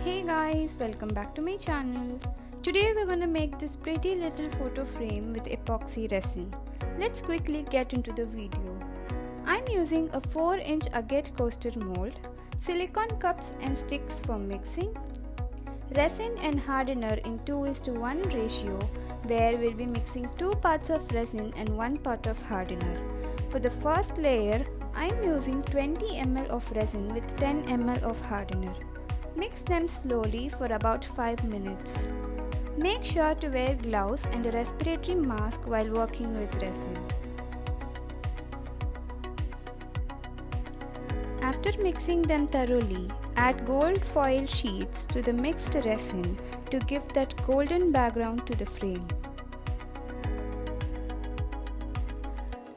Hey guys, welcome back to my channel. Today we're gonna make this pretty little photo frame with epoxy resin. Let's quickly get into the video. I'm using a 4-inch agate coaster mold, silicone cups and sticks for mixing, resin and hardener in 2:1 ratio where we'll be mixing 2 parts of resin and 1 part of hardener. For the first layer, I'm using 20 ml of resin with 10 ml of hardener. Mix them slowly for about 5 minutes. Make sure to wear gloves and a respiratory mask while working with resin. After mixing them thoroughly, add gold foil sheets to the mixed resin to give that golden background to the frame.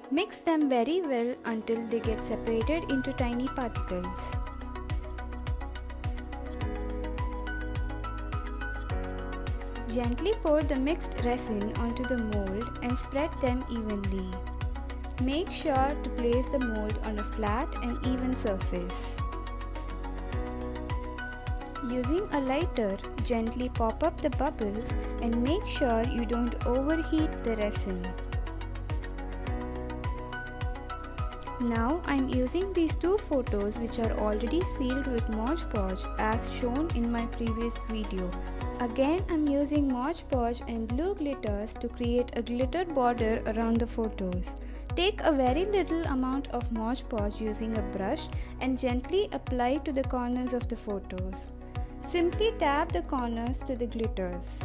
Mix them very well until they get separated into tiny particles. Gently pour the mixed resin onto the mold and spread them evenly. Make sure to place the mold on a flat and even surface. Using a lighter, gently pop up the bubbles and make sure you don't overheat the resin. Now I'm using these 2 photos which are already sealed with Mod Podge as shown in my previous video. Again, I'm using Mod Podge and blue glitters to create a glitter border around the photos. Take a very little amount of Mod Podge using a brush and gently apply to the corners of the photos. Simply tap the corners to the glitters.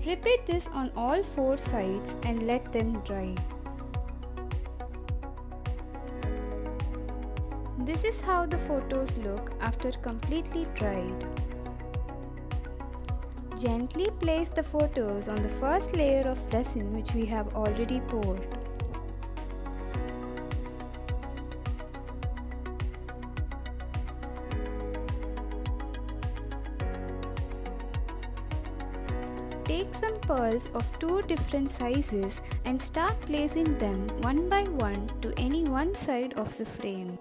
Repeat this on all 4 sides and let them dry. This is how the photos look after completely dried. Gently place the photos on the first layer of resin which we have already poured. Take some pearls of 2 different sizes and start placing them one by one to any one side of the frame.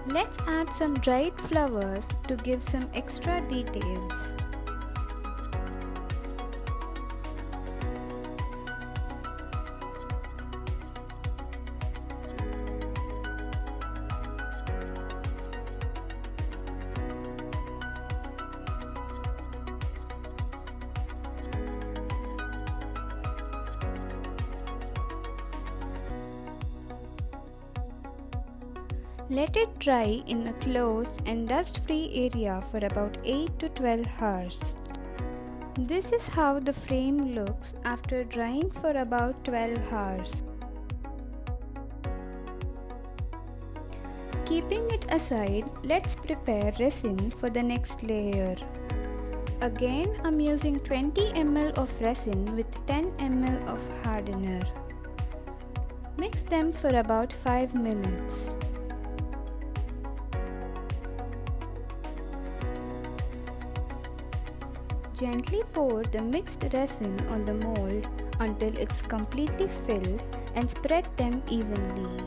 Let's add some dried flowers to give some extra details. Let it dry in a closed and dust-free area for about 8 to 12 hours. This is how the frame looks after drying for about 12 hours. Keeping it aside, let's prepare resin for the next layer. Again, I'm using 20 ml of resin with 10 ml of hardener. Mix them for about 5 minutes. Gently pour the mixed resin on the mold until it's completely filled and spread them evenly.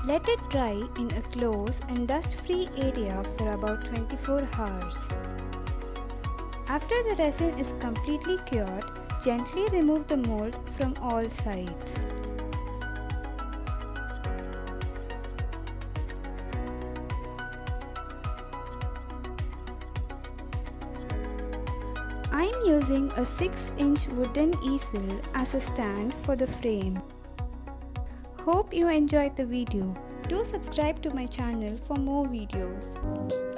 Let it dry in a closed and dust-free area for about 24 hours. After the resin is completely cured, gently remove the mold from all sides. I am using a 6-inch wooden easel as a stand for the frame. Hope you enjoyed the video. Do subscribe to my channel for more videos.